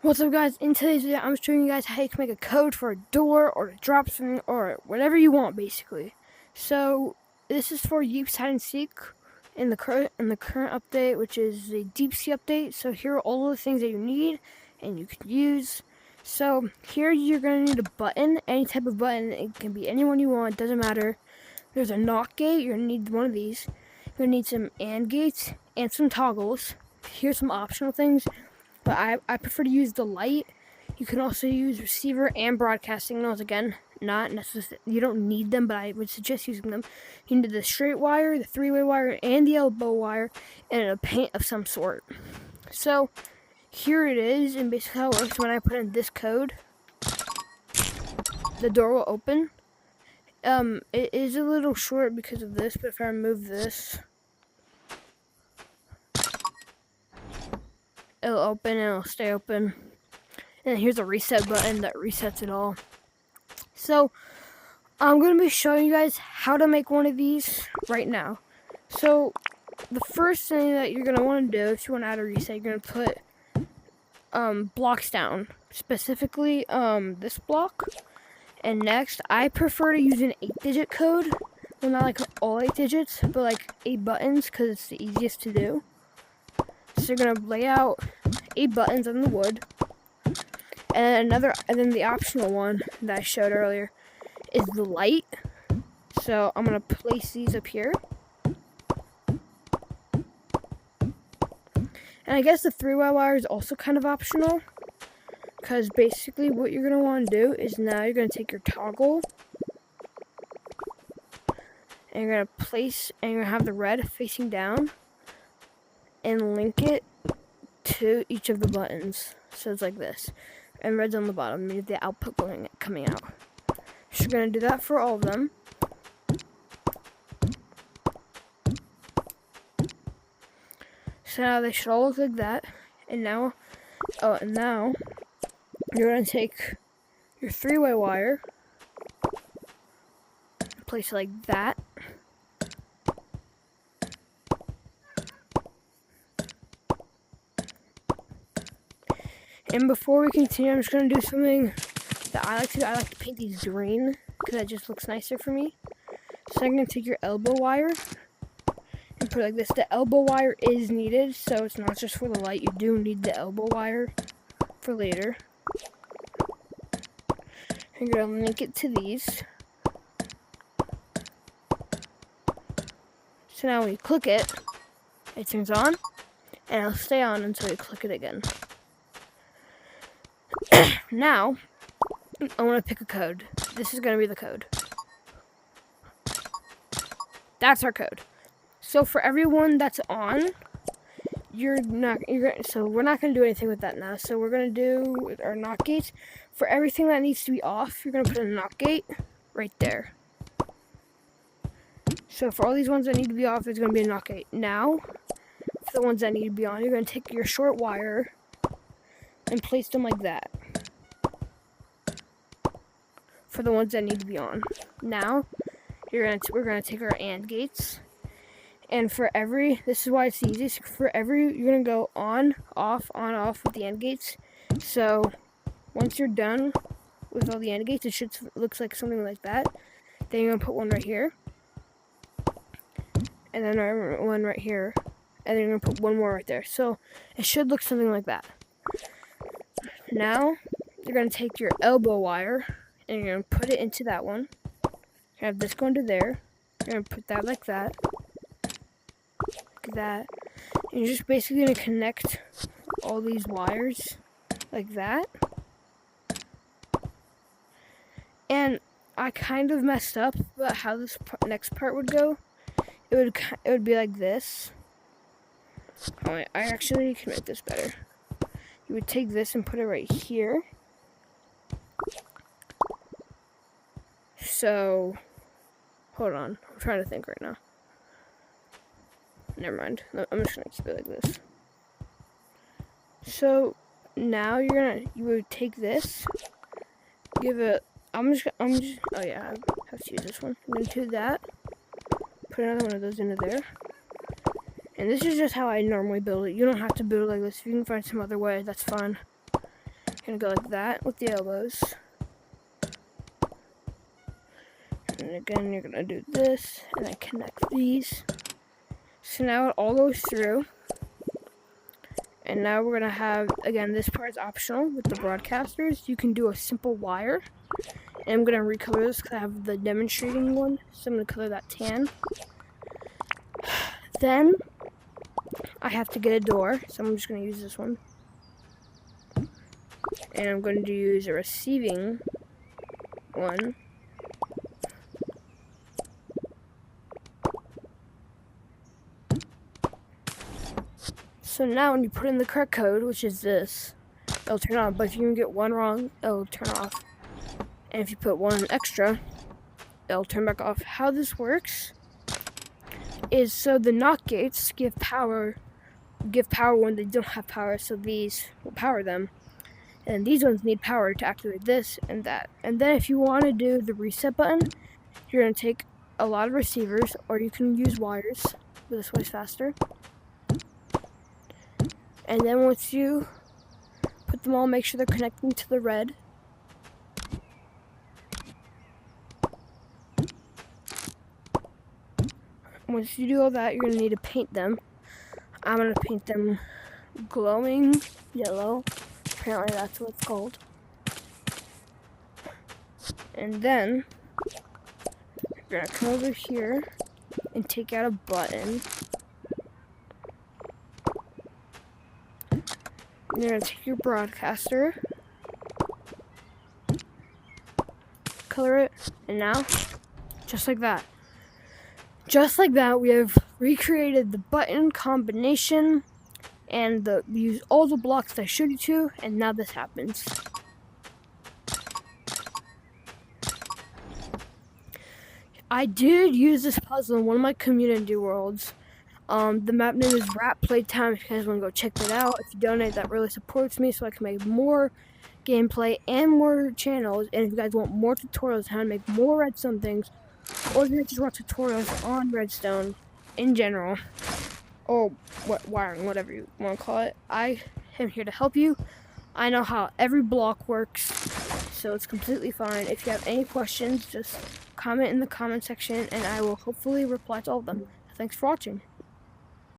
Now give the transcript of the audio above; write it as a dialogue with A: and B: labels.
A: What's up, guys? In today's video, I'm showing you guys how you can make a code for a door or to drop something or whatever you want, basically. So this is for yeeps hide and seek in the current update, which is the deep sea update. So here are all the things that you need and you can use. So here you're gonna need a button, any type of button. It can be anyone you want, doesn't matter. There's a knock gate. You're gonna need one of these. You're gonna need some AND gates and some toggles. Here's some optional things. But I prefer to use the light. You can also use receiver and broadcasting nodes. Again, not necessary. You don't need them, but I would suggest using them. You need the straight wire, the three-way wire, and the elbow wire, and a paint of some sort. So here it is, and basically how it works. When I put in this code, the door will open. It is a little short because of this, but if I remove this, it'll open and it'll stay open. And here's a reset button that resets it all. So I'm going to be showing you guys how to make one of these right now. So the first thing that you're going to want to do if you want to add a reset, you're going to put blocks down. Specifically this block. And next, I prefer to use an 8-digit code. Well, not like all 8 digits, but like 8 buttons because it's the easiest to do. So you're gonna lay out 8 buttons on the wood, and then the optional one that I showed earlier is the light. So I'm gonna place these up here, and I guess the 3-way wire is also kind of optional, because basically what you're gonna want to do is now you're gonna take your toggle, and you're gonna place, and you're gonna have the red facing down, and link it to each of the buttons. So it's like this. And red's on the bottom, means the output coming out. So you're going to do that for all of them. So now they should all look like that. And now, you're going to take your 3-way wire, place it like that. And before we continue, I'm just going to do something that I like to do. I like to paint these green because that just looks nicer for me. So I'm going to take your elbow wire and put it like this. The elbow wire is needed, so it's not just for the light. You do need the elbow wire for later. I'm going to link it to these. So now when you click it, it turns on, and it'll stay on until you click it again. Now, I want to pick a code. This is going to be the code. That's our code. So for everyone that's on, we're not going to do anything with that now. So we're going to do with our knock gates. For everything that needs to be off, you're going to put a knock gate right there. So for all these ones that need to be off, there's going to be a knock gate. Now, for the ones that need to be on, you're going to take your short wire and place them like that. For the ones that need to be on. Now, we're gonna take our AND gates, and for every, this is why it's the easiest. For every, you're gonna go on, off with the AND gates. So once you're done with all the AND gates, it should looks like something like that. Then you're gonna put one right here, and then one right here, and then you're gonna put one more right there. So it should look something like that. Now you're gonna take your elbow wire, and you're going to put it into that one. You have this going to there. You're going to put that like that. Like that. And you're just basically going to connect all these wires like that. And I kind of messed up about how this next part would go. It would be like this. Oh, I actually can make this better. You would take this and put it right here. So, hold on. I'm trying to think right now. Never mind. I'm just gonna keep it like this. So now you would take this, give it. Oh yeah, I have to use this one. I'm gonna do that. Put another one of those into there. And this is just how I normally build it. You don't have to build it like this. If you can find some other way, that's fine. You're gonna go like that with the elbows. And again, you're gonna do this, and then connect these. So now it all goes through. And now we're gonna have, again, this part is optional with the broadcasters. You can do a simple wire. And I'm gonna recolor this because I have the demonstrating one. So I'm gonna color that tan. Then I have to get a door, so I'm just gonna use this one. And I'm going to use a receiving one. So now when you put in the correct code, which is this, it'll turn on. But if you get one wrong, it'll turn off. And if you put one extra, it'll turn back off. How this works is so the NOT gates give power when they don't have power, so these will power them. And these ones need power to activate this and that. And then if you want to do the reset button, you're going to take a lot of receivers, or you can use wires, but this way's faster. And then once you put them all, make sure they're connecting to the red. Once you do all that, you're going to need to paint them. I'm going to paint them glowing yellow. Apparently that's what it's called. And then you're going to come over here and take out a button. You're going to take your broadcaster, color it, and now, just like that, we have recreated the button combination, and we use all the blocks that I showed you to, and now this happens. I did use this puzzle in one of my community worlds. The map name is Rap Playtime. If you guys want to go check that out, if you donate, that really supports me so I can make more gameplay and more channels. And if you guys want more tutorials on how to make more redstone things, or if you just want tutorials on redstone in general, or wiring, whatever you want to call it, I am here to help you. I know how every block works, so it's completely fine. If you have any questions, just comment in the comment section, and I will hopefully reply to all of them. Thanks for watching.